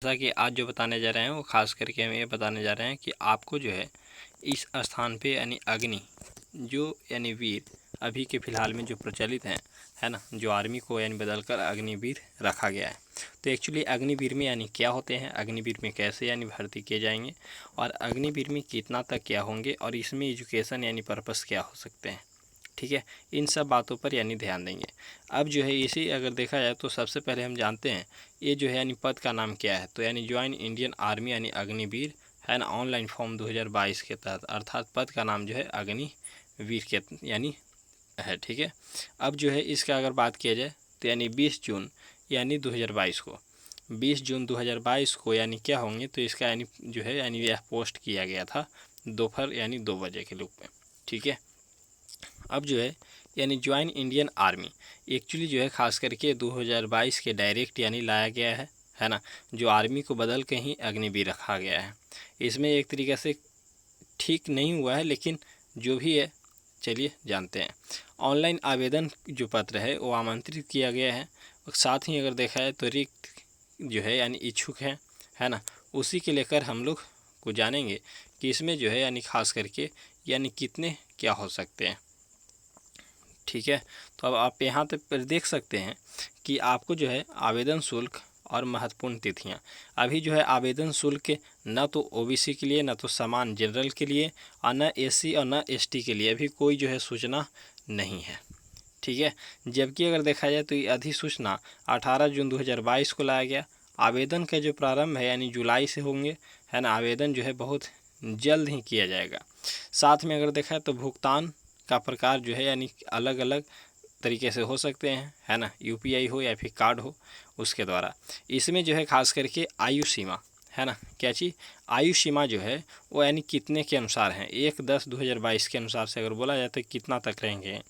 जैसा कि आज जो बताने जा रहे हैं वो खास करके हम ये बताने जा रहे हैं कि आपको जो है इस स्थान पे यानी अग्नि जो यानी वीर अभी के फ़िलहाल में जो प्रचलित हैं, है ना, जो आर्मी को यानी बदल कर अग्निवीर रखा गया है। तो एक्चुअली अग्निवीर में यानी क्या होते हैं, अग्निवीर में कैसे यानी भर्ती किए जाएंगे और अग्निवीर में कितना तक क्या होंगे और इसमें एजुकेशन यानी पर्पस क्या हो सकते हैं, ठीक है, इन सब बातों पर यानी ध्यान देंगे। अब जो है इसी अगर देखा जाए तो सबसे पहले हम जानते हैं ये जो है यानी पद का नाम क्या है। तो यानी ज्वाइन इंडियन आर्मी यानी अग्निवीर, है ना, ऑनलाइन फॉर्म 2022 के तहत, अर्थात पद का नाम जो है अग्निवीर के यानी है, ठीक है। अब जो है इसका अगर बात किया जाए तो यानी 20 जून यानी 2022 को, 20 जून 2022 को यानी क्या होंगे, तो इसका यानी जो है यानी यह पोस्ट किया गया था दोपहर यानी 2 बजे के रूप में, ठीक है। अब जो है यानी ज्वाइन इंडियन आर्मी एक्चुअली जो है खास करके 2022 के डायरेक्ट यानी लाया गया है ना, जो आर्मी को बदल के ही अग्निवीर रखा गया है। इसमें एक तरीके से ठीक नहीं हुआ है, लेकिन जो भी है चलिए जानते हैं। ऑनलाइन आवेदन जो पत्र है वो आमंत्रित किया गया है, और साथ ही अगर देखा जाए तो रिक्त जो है यानी इच्छुक हैं, है ना, उसी के लेकर हम लोग को जानेंगे कि इसमें जो है यानी खास करके यानी कितने क्या हो सकते हैं, ठीक है। तो अब आप यहाँ पर देख सकते हैं कि आपको जो है आवेदन शुल्क और महत्वपूर्ण तिथियाँ, अभी जो है आवेदन शुल्क न तो ओबीसी के लिए, न तो समान जनरल के लिए, और न एससी और न एसटी के लिए अभी कोई जो है सूचना नहीं है, ठीक है। जबकि अगर देखा जाए तो ये अधिसूचना 18 जून 2022 को लाया गया। आवेदन का जो प्रारंभ है यानी जुलाई से होंगे, है ना, आवेदन जो है बहुत जल्द ही किया जाएगा। साथ में अगर देखा है तो भुगतान का प्रकार जो है यानी अलग अलग तरीके से हो सकते हैं, है ना, यूपीआई हो या फिर कार्ड हो उसके द्वारा। इसमें जो है खास करके आयु सीमा, है ना, क्या चीज़, आयु सीमा जो है वो यानी कितने के अनुसार है, 1/10/2022 के अनुसार से अगर बोला जाए तो कितना तक रहेंगे।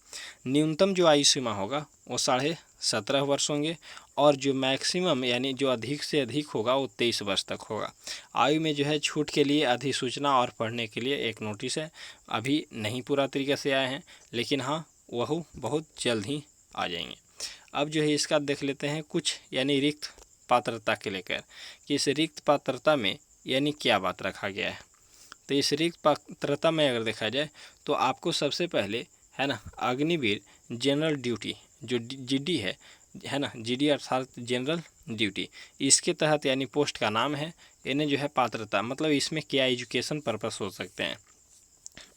न्यूनतम जो आयु सीमा होगा वो 17.5 वर्ष होंगे, और जो मैक्सिमम यानी जो अधिक से अधिक होगा वो 23 वर्ष तक होगा। आयु में जो है छूट के लिए अधिसूचना और पढ़ने के लिए एक नोटिस है, अभी नहीं पूरा तरीके से आए हैं, लेकिन हाँ वह बहुत जल्द ही आ जाएंगे। अब जो है इसका देख लेते हैं कुछ यानी रिक्त पात्रता के लेकर कि इस रिक्त पात्रता में यानी क्या बात रखा गया है। तो इस रिक्त पात्रता में अगर देखा जाए तो आपको सबसे पहले, है ना, अग्निवीर जनरल ड्यूटी जो जीडी है ना, जीडी अर्थात जनरल ड्यूटी, इसके तहत यानी पोस्ट का नाम है, इन्हें जो है पात्रता मतलब इसमें क्या एजुकेशन पर्पस हो सकते हैं।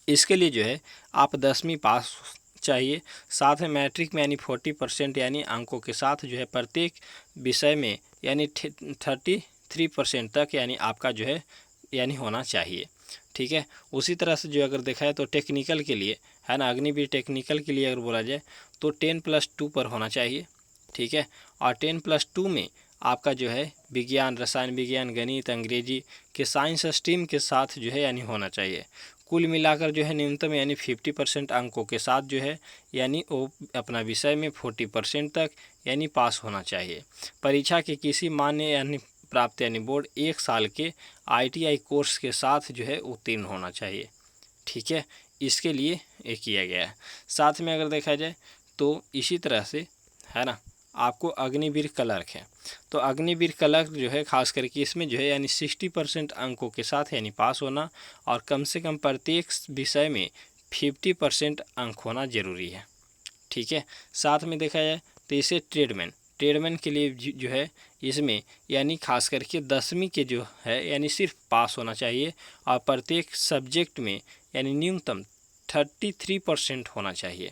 इसके लिए जो है आप 10वीं पास चाहिए, साथ में मैट्रिक में यानी 40% यानी अंकों के साथ जो है प्रत्येक विषय में यानी 33% तक यानी आपका जो है यानी होना चाहिए, ठीक है। उसी तरह से जो अगर देखा है तो टेक्निकल के लिए, है ना, अग्निवीर टेक्निकल के लिए अगर बोला जाए तो 10+2 पर होना चाहिए, ठीक है। और 10+2 में आपका जो है विज्ञान, रसायन विज्ञान, गणित, अंग्रेजी के साइंस स्ट्रीम के साथ जो है यानी होना चाहिए। कुल मिलाकर जो है न्यूनतम यानी 50% अंकों के साथ जो है यानी वो अपना विषय में 40% तक यानी पास होना चाहिए। परीक्षा के किसी मान्य यानी प्राप्त यानी बोर्ड 1 साल के ITI कोर्स के साथ जो है उत्तीर्ण होना चाहिए, ठीक है। इसके लिए ये किया गया है। साथ में अगर देखा जाए तो इसी तरह से, है ना, आपको अग्निवीर क्लर्क है, तो अग्निवीर क्लर्क जो है खास करके इसमें जो है यानी 60% अंकों के साथ यानी पास होना, और कम से कम प्रत्येक विषय में 50% अंक होना जरूरी है, ठीक है। साथ में देखा जाए तो इसे ट्रेडमैन के लिए जो है इसमें यानी खास करके 10वीं के जो है यानी सिर्फ पास होना चाहिए, और प्रत्येक सब्जेक्ट में यानी न्यूनतम 33% होना चाहिए,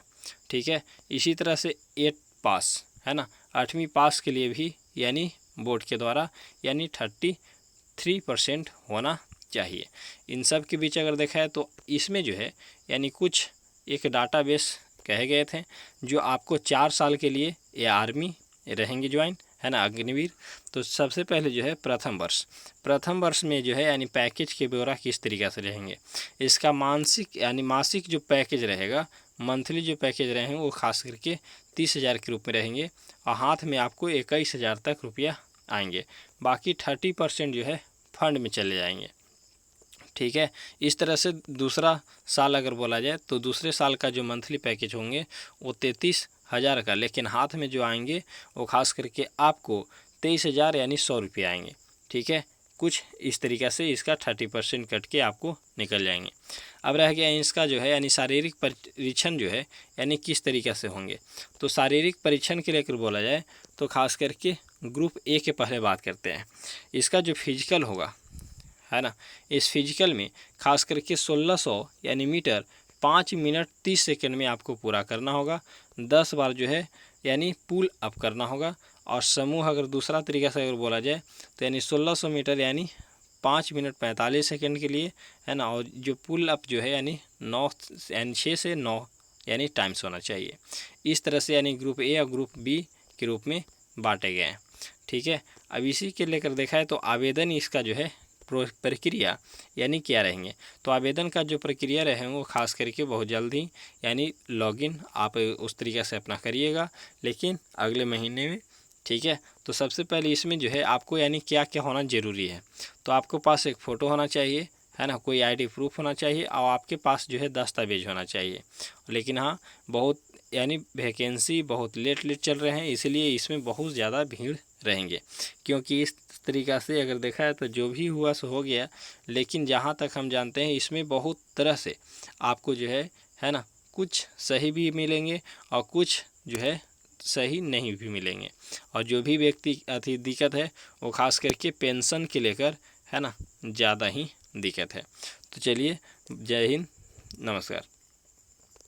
ठीक है। इसी तरह से 8 पास, है ना, 8वीं पास के लिए भी यानी बोर्ड के द्वारा यानी 33% होना चाहिए। इन सब के बीच अगर देखा है तो इसमें जो है यानी कुछ एक डाटाबेस कहे गए थे जो आपको 4 साल के लिए ये आर्मी रहेंगे ज्वाइन, है ना, अग्निवीर। तो सबसे पहले जो है प्रथम वर्ष में जो है यानी पैकेज के ब्यौरा किस तरीके से रहेंगे, इसका मानसिक यानी मासिक जो पैकेज रहेगा, मंथली जो पैकेज रहेंगे वो खास करके 30,000 के रूप में रहेंगे, और हाथ में आपको 21,000 तक रुपया आएंगे। बाकी 30% जो है फंड में चले जाएंगे, ठीक है। इस तरह से दूसरा साल अगर बोला जाए तो दूसरे साल का जो मंथली पैकेज होंगे वो 33,000 का, लेकिन हाथ में जो आएंगे वो खास करके आपको 23,000 यानी 100 रुपये आएंगे, ठीक है। कुछ इस तरीक़ा से इसका 30% कट के आपको निकल जाएंगे। अब रह गया इसका जो है यानी शारीरिक परीक्षण जो है यानी किस तरीक़े से होंगे। तो शारीरिक परीक्षण के लेकर बोला जाए तो खास करके ग्रुप ए के पहले बात करते हैं। इसका जो फिजिकल होगा है ना, इस फिजिकल में खास करके 1600 यानी मीटर 5 मिनट 30 सेकंड में आपको पूरा करना होगा। 10 बार जो है यानी पुल अप करना होगा। और समूह अगर दूसरा तरीका से अगर बोला जाए तो यानी 1600 मीटर यानी 5 मिनट 45 सेकंड के लिए है ना। और जो पुल अप जो है यानी 6 से 9 यानी टाइम्स होना चाहिए। इस तरह से यानी ग्रुप ए और ग्रुप बी के रूप में बांटे गए हैं, ठीक है। अब इसी के लेकर देखा है तो आवेदन इसका जो है प्रक्रिया यानी क्या रहेंगे। तो आवेदन का जो प्रक्रिया रहेंगे वो खास करके बहुत जल्द ही यानी लॉगिन आप उस तरीके से अपना करिएगा, लेकिन अगले महीने में, ठीक है। तो सबसे पहले इसमें जो है आपको यानी क्या क्या होना ज़रूरी है। तो आपको पास एक फ़ोटो होना चाहिए है ना, कोई आईडी प्रूफ होना चाहिए और आपके पास जो है दस्तावेज होना चाहिए। लेकिन हाँ, बहुत यानी वैकेंसी बहुत लेट चल रहे हैं, इसलिए इसमें बहुत ज़्यादा भीड़ रहेंगे। क्योंकि इस तरीक़ा से अगर देखा है तो जो भी हुआ सो हो गया, लेकिन जहाँ तक हम जानते हैं इसमें बहुत तरह से आपको जो है ना, कुछ सही भी मिलेंगे और कुछ जो है सही नहीं भी मिलेंगे। और जो भी व्यक्ति अति दिक्कत है वो खास करके पेंशन के लेकर है ना ज़्यादा ही दिक्कत है। तो चलिए, जय हिंद, नमस्कार।